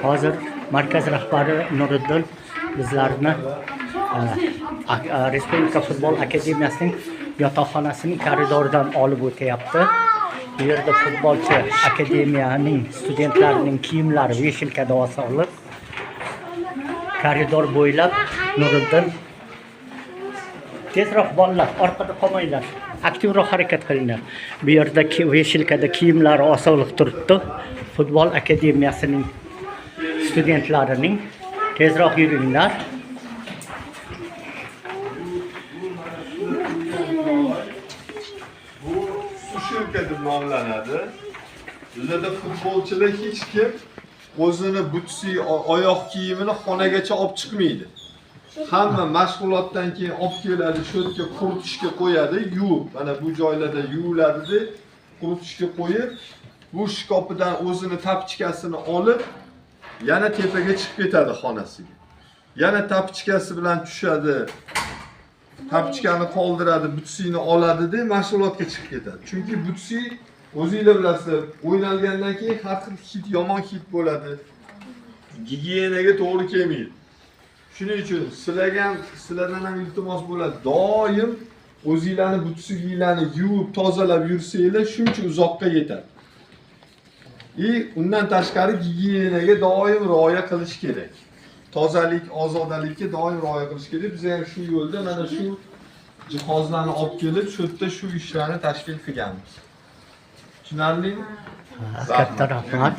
Hozir markaz rahbari Nuriddin bizlarni Respublika futbol akademiyasining yotoqxonasining koridoridan olib o'tyapti. Bu yerda futbolchi akademiyaning studentlarining kiyimlari veshilkada osilib, koridor bo'ylab Nuriddin tezroq bolalar orqada qolmanglar, aktivroq harakat qilinglar. Bu yerda veshilkada kiyimlari osilib turibdi. Futbol akademiyasining studentlarining tezroq yuringlar. Bu sushilka deb nomlanadi. Bizda futbolchilar hech kim o'zini butsi, oyoq kiyimini xonagacha olib chiqmaydi. Hamma mashg'ulotdan keyin olib keladi, shu yerga quritishga qo'yadi, yuvib, mana bu joylarda yuviladi, quritishga qo'yib, bu shkopidan o'zini tapichkasini olib, yana tepaga chiqib ketadi xonasiga. Yana tapichkasi bilan tushadi. Tapichkani qoldiradi, butsini oladi-da, mashg'ulotga chiqib ketadi. Chunki butsi o'zingizlar bilasizlar, o'ynalgandan keyin har xil hid, yomon hid bo'ladi. Gigiyenaga to'g'ri kelmaydi. Shuning uchun sizlardan ham iltimos bo'ladi. Doim o'zingizlarni butsiginglarni yuvib, tozalab yursanglar, shuncha uzoqqa yetadi. Undan tashqari gigiyenaga doim rioya qilish kerak. Tozalik, ozodalikka doim rioya qilish kerak. Biz ham shu yo'lda mana shu jihozlarni olib kelib, shu yerda shu ishlarni tashkil qilganmiz. Tushunarlimi? Katta rahmat.